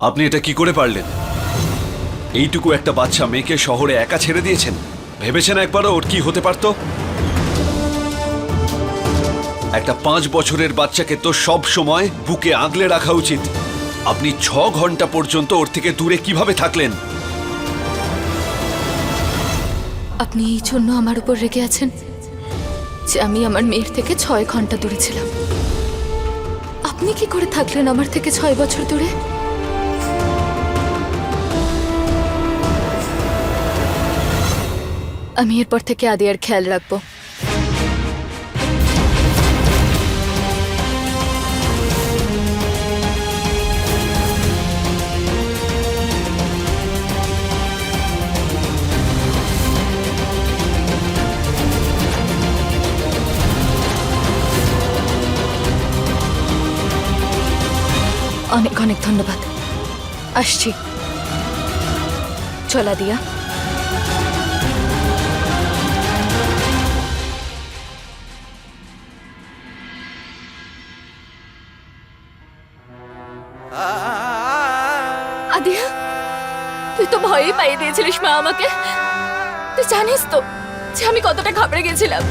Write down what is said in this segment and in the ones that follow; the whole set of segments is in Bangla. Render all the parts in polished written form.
আপনি এটা কি করে পারলেন? এইটুকু একটা বাচ্চা মেয়েকে শহরে একা ছেড়ে দিয়েছেন? ভেবেছেন একবারও ওর কি হতে পারত? একটা 5 বছরের বাচ্চাকে তো সব সময় বুকে আগলে রাখা উচিত। আপনি 6 ঘন্টা পর্যন্ত ওর থেকে দূরে কিভাবে থাকলেন? আপনি এই জন্য আমার উপর রেগে আছেন যে আমি আমার মেয়ের থেকে 6 ঘন্টা দূরে ছিলাম। আপনি কি করে থাকলেন আমার থেকে 6 বছর দূরে? আমি এরপর থেকে আদিয়ার খেয়াল রাখবো। অনেক অনেক ধন্যবাদ। আসছি। চল আদিয়া। আদিয়া, তুই তো ভয়ই পাইয়ে দিয়েছিলিস মা আমাকে। তুই জানিস তো যে আমি কতটা ঘাবড়ে গেছিলাম।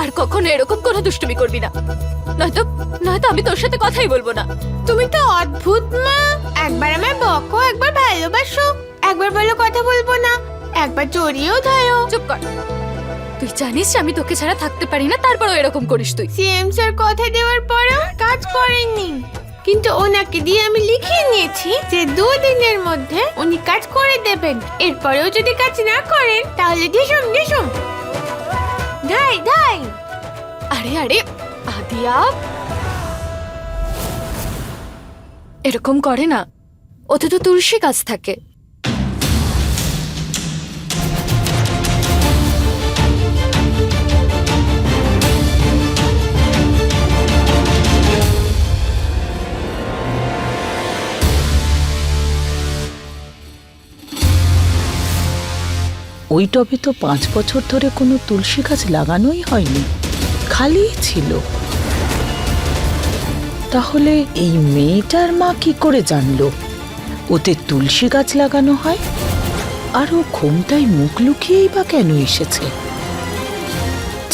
আর কখনো এরকম কোনো দুষ্টুমি করবি না, নয়তো নয়তো আমি তোর সাথে কথাই বলবো না। তুমি তো অদ্ভুত মা। একবার আমায় বকো, একবার ভালোবাসো, একবার বলো কথা বলবো না, একবার জড়িয়েও ধরো। চুপ কর। তুই জানিস যে আমি তোকে ছাড়া থাকতে পারি না, তারপরও এরকম করিস তুই। সিএম স্যার কথা দেওয়ার পরও কাজ করেননি, কিন্তু ওনাকে দিয়ে আমি লিখিয়ে নিয়েছি যে 2 দিনের মধ্যে উনি কাজ করে দেবেন। এরপরেও যদি কাজ না করেন তাহলে ঢিসুম ঢিসুম ধাই ধাই। আরে আরে আদিয়া, এরকম করে না। ওতে তো তুলসী গাছ থাকে। ওই টবে তো 5 বছর ধরে কোনো তুলসী গাছ লাগানোই হয়নি, খালিই ছিল। তাহলে এই মেয়েটার মা কি করে জানলো ওতে তুলসী গাছ লাগানো হয়? আর ও ঘোমটায় মুখ লুকিয়েই বা কেন এসেছে?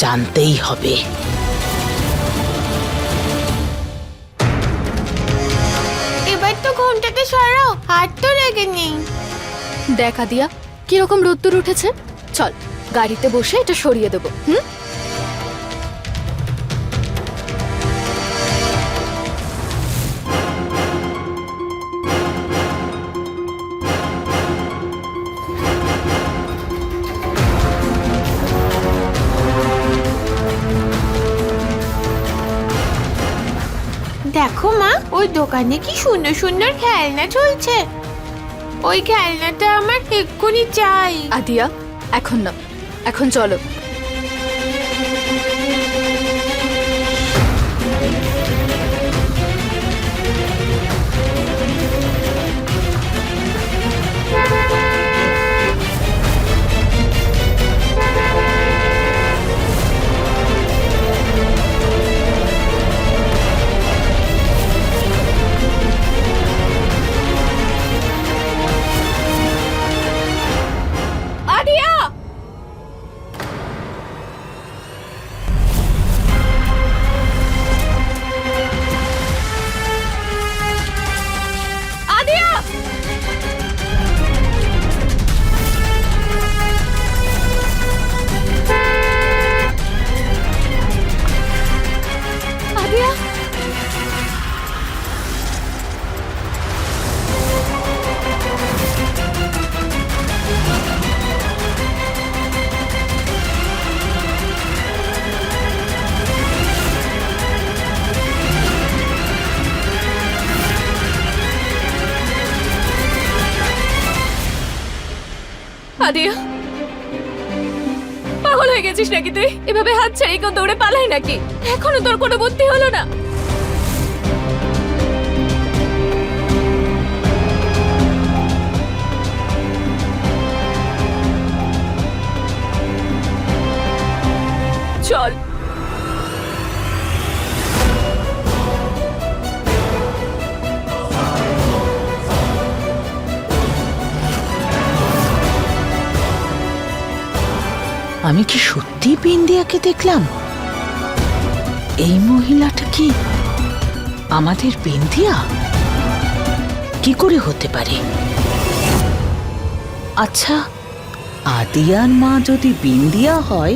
জানতেই হবে। এবার তো ঘুমটাকে সরাও, হাত তো লেগে নেই। দেখ আদিয়া, কিরকম রোদ্দুর উঠেছে। চল গাড়িতে বসে এটা সরিয়ে দেবো। দেখো মা, ওই দোকানে কি সুন্দর সুন্দর খেলনা চলছে। ওই খেলনাটা আমার এক্ষুনি চাই। আদিয়া, এখন না, এখন চলো। আদিয়া, আদিয়া, আদিয়া। আদিয়া, পাগল হয়ে গেছিস নাকি তুই? এভাবে হাত ছাড়িয়ে কেউ দৌড়ে পালাই নাকি? এখনো তোর কোনো বুদ্ধি হলো না? চল। আমি কি সত্যি বিন্দিয়াকে দেখলাম? এই মহিলাটা কি আমাদের বিন্দিয়া? কি করে হতে পারে? আচ্ছা, আদিয়ার মা যদি বিন্দিয়া হয়,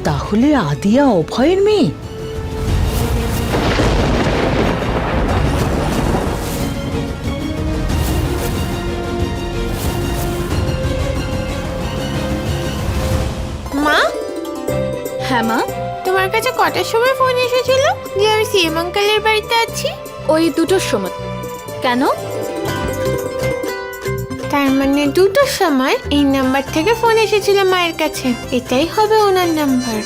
তাহলে আদিয়া অভয়ের মেয়ে? মা, হ্যাঁ মা, তোমার কাছে কটার সময় ফোন এসেছিল যে আমি সিএম আঙ্কেলের বাড়িতে আছি? ওই 2টোর সময়। কেন? তার মানে 2টোর সময় এই নাম্বার থেকে ফোন এসেছিল মায়ের কাছে। এটাই হবে ওনার নাম্বার।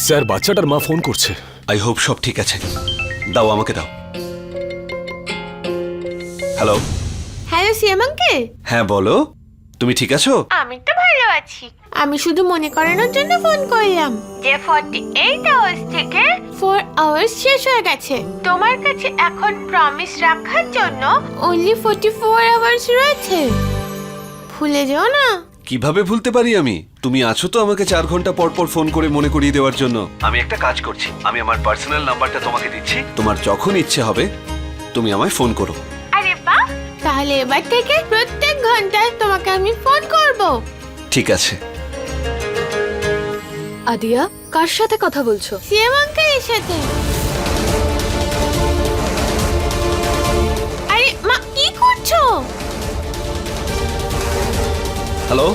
স্যার, বাচ্চাটার মা ফোন করছে। আই হোপ সব ঠিক আছে। দাও, আমাকে দাও। হ্যালো। Hello CM uncle. হ্যাঁ বলো, তুমি ঠিক আছো? আমি তো ভালো আছি। আমি শুধু মনে করানোর জন্য ফোন করলাম যে 48 আওয়ার্স থেকে 4 আওয়ার্স শেষ হয়ে গেছে। তোমার কাছে এখন প্রমিস রাখার জন্য অনলি 44 আওয়ার্স রয়েছে। ভুলে যেও না। কিভাবে ভুলতে পারি আমি? তুমি আছো তো আমাকে 4 ঘন্টা পর পর ফোন করে মনে করিয়ে দেওয়ার জন্য। আমি একটা কাজ করছি, আমি আমার পার্সোনাল নাম্বারটা তোমাকে দিচ্ছি। তোমার যখন ইচ্ছে হবে তুমি আমায় ফোন করো। আরে বাহ, তাহলে এবার থেকে প্রত্যেক ঘন্টায় তোমাকে আমি ফোন করব। ঠিক আছে। আদিয়া, কার সাথে কথা বলছো? সিএম আঙ্কেলের সাথে। আরে মা, কি করছো? হ্যালো।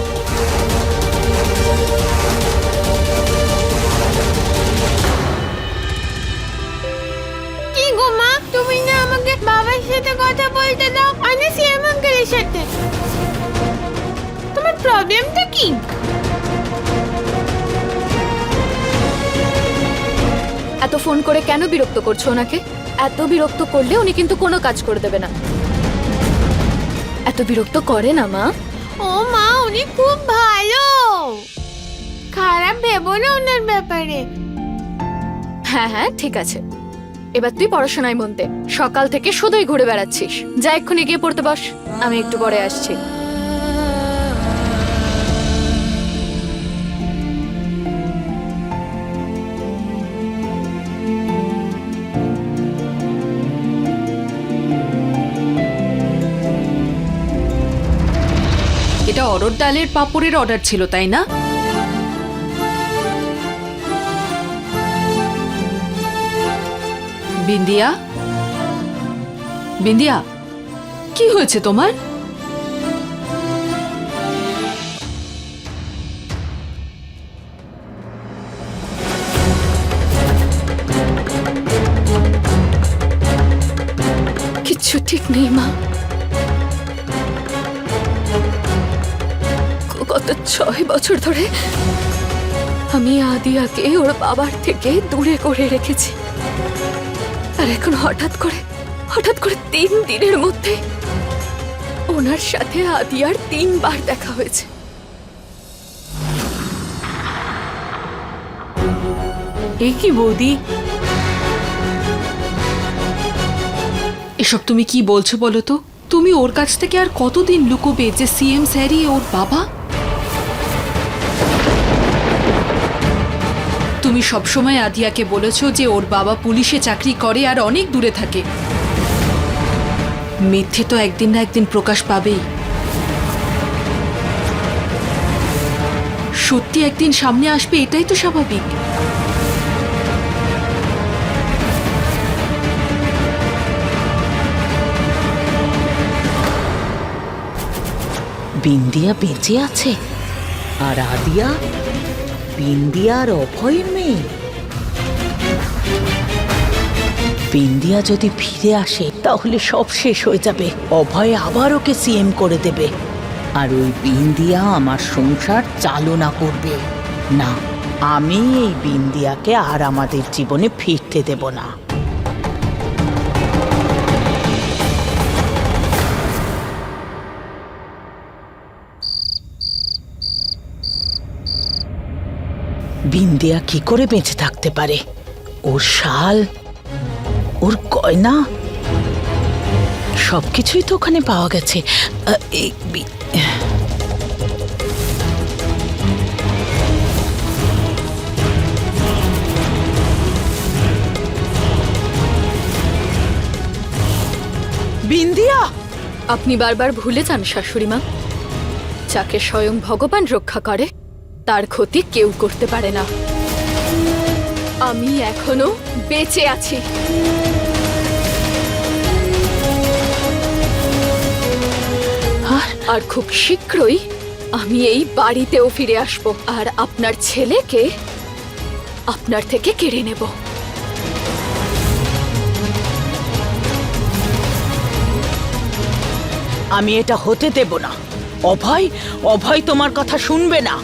কি গো মা, তুমি না আমাকে বাবার সাথে কথা বলতে দাও, আমি সিএম আঙ্কেলের সাথে। তোমার প্রবলেমটা কি? এত ফোন করে কেন বিরক্ত করছো ওনাকে? এত বিরক্ত করলে উনি কিন্তু কোনো কাজ করে দেবে না। এত বিরক্ত করে না মা। ও মা, উনি খুব ভালো। খারাপ ভেবো না ওনার ব্যাপারে। হ্যাঁ হ্যাঁ, ঠিক আছে। এবার তুই পড়াশোনায় মন দে। সকাল থেকে শুধুই ঘুরে বেড়াচ্ছিস। যা, এক্ষুনি গিয়ে পড়তে বস। আমি একটু পরে আসছি। এটা অরহর ডালের পাঁপড়ের অর্ডার ছিল, তাই না? বিন্দিয়া, বিন্দিয়া, কি হয়েছে তোমার? কিচ্ছু ঠিক নেই মা। গত 6 বছর ধরে আমি আদিয়াকে ওর বাবার থেকে দূরে করে রেখেছি। আর এখন হঠাৎ করে 3 দিনের মধ্যে ওনার সাথে আদিয়ার 3 বার দেখা হয়েছে। এ কি বৌদি, এসব তুমি কি বলছো বলো তো? তুমি ওর কাছ থেকে আর কতদিন লুকোবে যে সিএম স্যারই ওর বাবা? তুমি সবসময় আদিয়াকে বলেছো যে ওর বাবা পুলিশে চাকরি করে আর অনেক দূরে থাকে। মিথ্যে তো একদিন না একদিন প্রকাশ পাবেই। সত্যি একদিন সামনে আসবে, এটাই তো স্বাভাবিক। বিন্দিয়া বেঁচে আছে আর আদিয়া বিন্দিয়ার অভয়ের মেয়ে। বিন্দিয়া যদি ফিরে আসে তাহলে সব শেষ হয়ে যাবে। অভয় আবার ওকে সিএম করে দেবে আর ওই বিন্দিয়া আমার সংসার চালনা করবে। না, আমি এই বিন্দিয়াকে আর আমাদের জীবনে ফিরতে দেব না। বিন্দিয়া কি করে বেঁচে থাকতে পারে? ওর শাল, ওর গয়না সবকিছুই তো ওখানে পাওয়া গেছে। বিন্দিয়া! আপনি বারবার ভুলে যান শাশুড়ি মা, যাকে স্বয়ং ভগবান রক্ষা করে তার ক্ষতি কেউ করতে পারে না। আমি এখনো বেঁচে আছি। আর খুব শীঘ্রই আমি এই বাড়িতেও ফিরে আসব, আর আপনার ছেলেকে আপনার থেকে কেড়ে নেব। আমি এটা হতে দেব না। অভয়, অভয় তোমার কথা শুনবে না।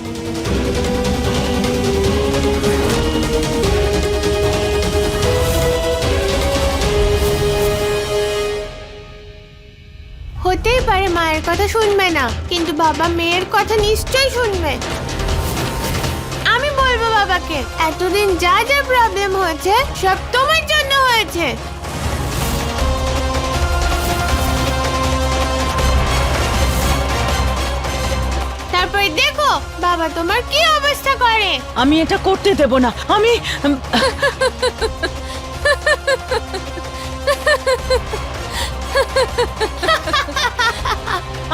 হতেই পারে মায়ের কথা শুনবে না, কিন্তু বাবা মেয়ের কথা নিশ্চয়ই শুনবে। আমি বলবো বাবাকে, এতদিন যা যা প্রবলেম হয়েছে সব তোমার জন্য হয়েছে। তারপরে দেখো বাবা তোমার কি অবস্থা করে। আমি এটা করতে দেব না। আমি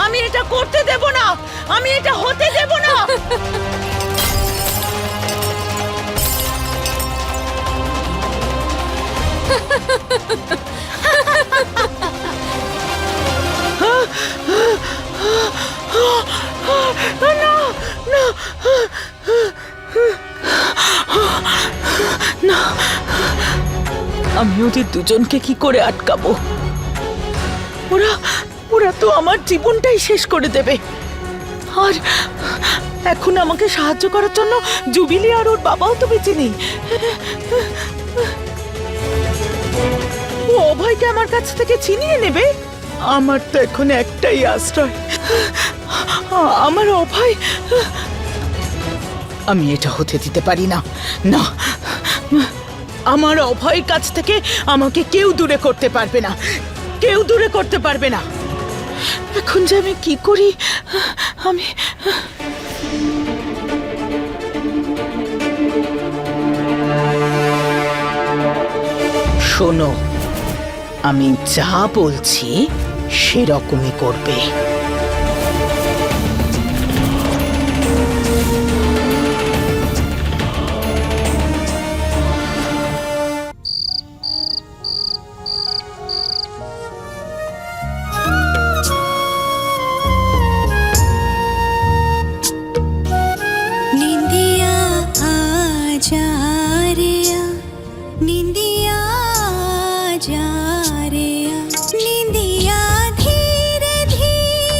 আমি এটা করতে দেব না। আমি এটা হতে দেব না। না, আমি ওদের দুজনকে কি করে আটকাবো? ওরা ওরা তো আমার জীবনটাই শেষ করে দেবে। আর এখন আমাকে সাহায্য করার জন্য জুবিলি আর ওর বাবাও তো বেঁচে নেই। ও অভয়কে আমার কাছ থেকে ছিনিয়ে নেবে। আমার তো এখন একটাই আশ্রয়, আমার অভয়। আমি এটা হতে দিতে পারি না। না, আমার অভয়ের কাছ থেকে আমাকে কেউ দূরে করতে পারবে না, কেউ দূরে করতে পারবে না। এখন যে আমি কি করি? আমি শোনো, আমি যা বলছি সেরকমই করবে। निंदिया आजा रे निंदिया आजा रे निंदिया धीरे धीरे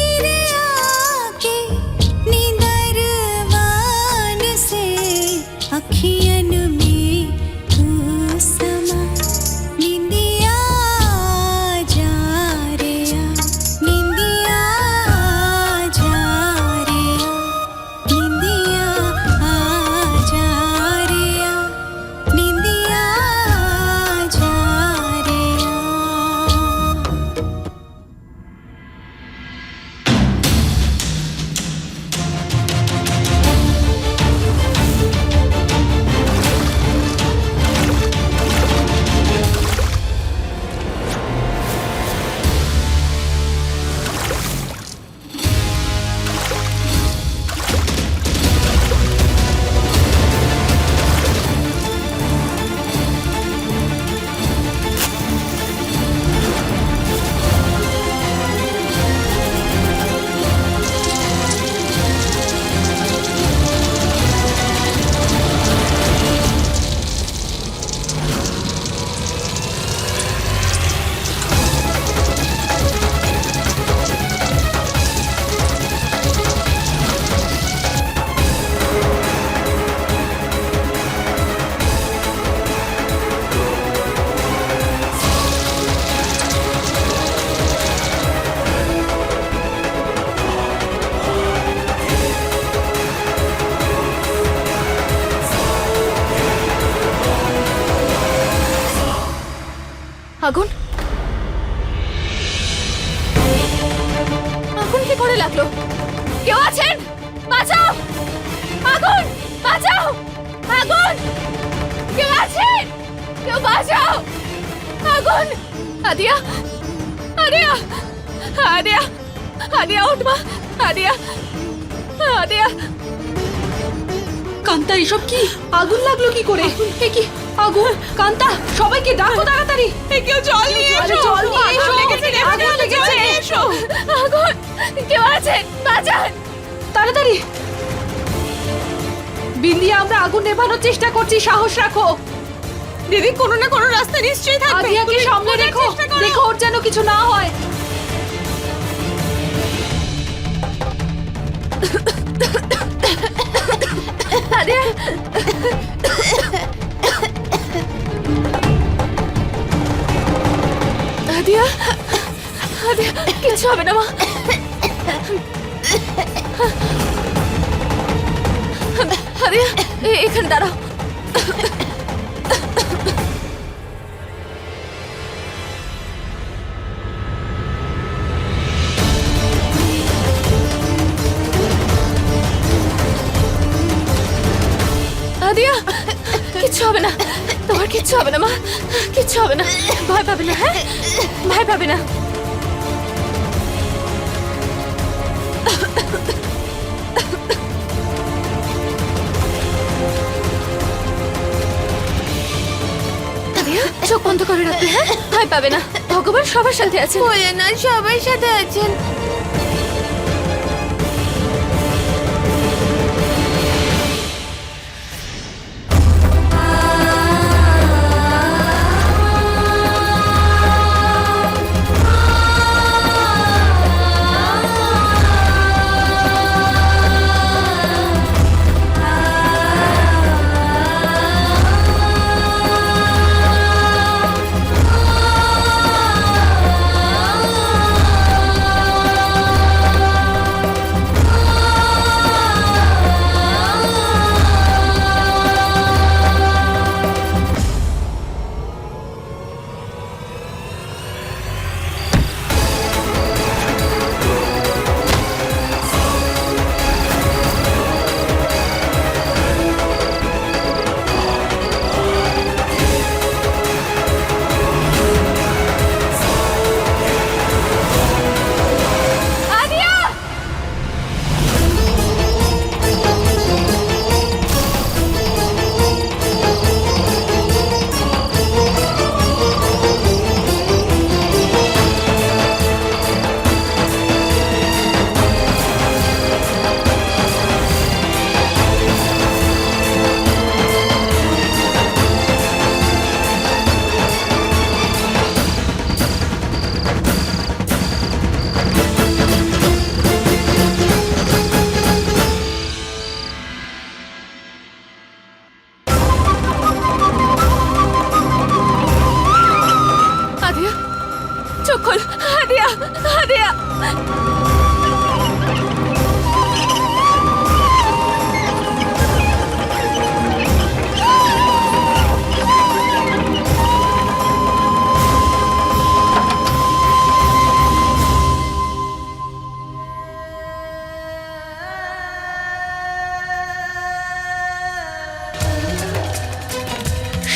আগুন আগুন কি করে লাগলো? কেউ আছেন? বাঁচাও! আগুন! বাঁচাও! আগুন! কেউ আছেন? কেউ বাঁচাও! আগুন! আদিয়া! আদিয়া! আদিয়া! আদিয়া উঠ মা! আদিয়া! আদিয়া! কান্তা, এসব কি? আগুন লাগলো কি করে? এ কি আগুন? কান্তা, সবাইকে ডাকো তাড়াতাড়ি। কেউ জল নিয়ে এসো, জল নিয়ে এসো, আগুন লেগেছে, এসো। আগুন! কেউ আছেন? বাঁচান! তাড়াতাড়ি। বিন্দিয়া, আমরা আগুন নেভানোর চেষ্টা করছি, সাহস রাখো। দিদি, কোনো না কোনো রাস্তা নিশ্চয়ই থাকবে। আদিয়াকে সামনে রেখো, দেখো ওর যেন কিছু না হয়। আদিয়া! আদিয়া! আদিয়া, কিচ্ছু হবে না মা। আদিয়া, এখানে দাঁড়াও। আদিয়া, কিচ্ছু হবে না, তোমার কিচ্ছু হবে না মা, কিচ্ছু হবে না, ভয় পাবে না। হ্যাঁ, ভয় পাবে না। আদিয়া, চোখ বন্ধ করে রাখবে। হ্যাঁ, ভয় পাবে না, ভগবান সবার সাথে আছেন। ভোলেনাথ সবার সাথে আছেন। চোখ খোল। আদিয়া, আদিয়া।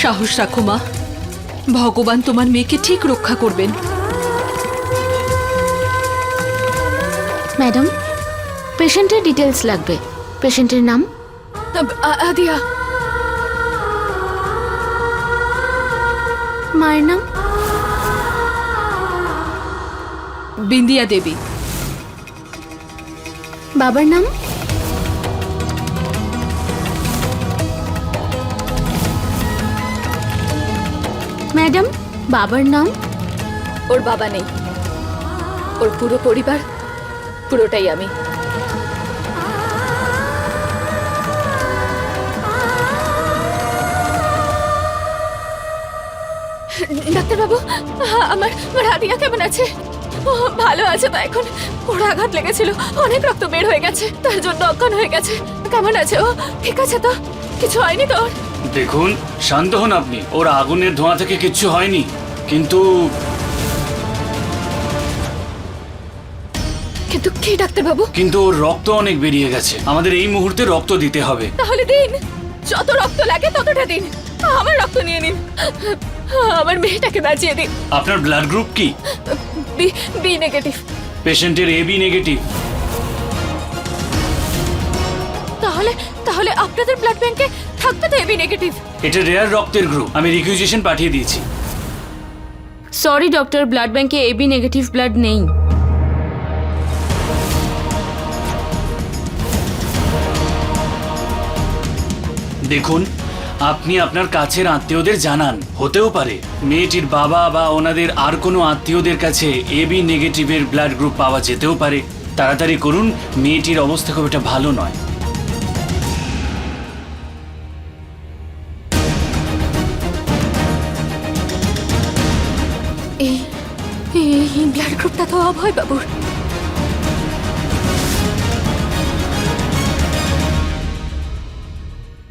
সাহস রাখো মা, ভগবান তোমার মেয়েকে ঠিক রক্ষা করবেন। ম্যাডাম, পেশেন্টের ডিটেলস লাগবে। পেশেন্টের নাম? আদিয়া। মায়ের নাম? বিন্দিয়া দেবী। বাবার নাম? ম্যাডাম, বাবার নাম? ওর বাবা নেই, ওর পুরো পরিবার, পুরোটাই আমি। ডাক্তারবাবু, আমার আদিয়া কেমন আছে? ও ভালো আছে তো এখন? ওর আঘাত লেগেছিল, অনেক রক্ত বের হয়ে গেছে, তার জন্য অজ্ঞান হয়ে গেছে। কেমন আছে ও? ঠিক আছে তো? কিছু হয়নি তো ওর? দেখুন, শান্ত হন আপনি। ওর আগুনের ধোঁয়া থেকে কিচ্ছু হয়নি। কিন্তু কিন্তু কি ডাক্তারবাবু? কিন্তু ওর রক্ত অনেক বেরিয়ে গেছে, আমাদের এই মুহূর্তে রক্ত দিতে হবে। তাহলে দিন, যত রক্ত লাগে ততটা দিন। আমার রক্ত নিয়ে নিন, আমার মেয়েটাকে বাঁচিয়ে দিন। আপনার ব্লাড গ্রুপ কি? B B negative. পেশেন্টের এবি নেগেটিভ। তাহলে তাহলে আপনাদের ব্লাড ব্যাংকে থাকবে তো এবি নেগেটিভ। এটা রেয়ার রক্তের গ্রুপ, আমি রিকুইজিশন পাঠিয়ে দিয়েছি। সরি ডক্টর, ব্লাড ব্যাংকে এবি নেগেটিভ ব্লাড নেই। দেখুন, আপনি আপনার কাছের আত্মীয়দের জানান, হতেও পারে মেয়েটির বাবা বা ওনাদের আর কোনো আত্মীয়দের কাছে এবি নেগেটিভের ব্লাড গ্রুপ পাওয়া যেতেও পারে। তাড়াতাড়ি করুন, মেয়েটির অবস্থা খুব একটা ভালো নয়। এই ব্লাড গ্রুপটা তো অভয় বাবুর।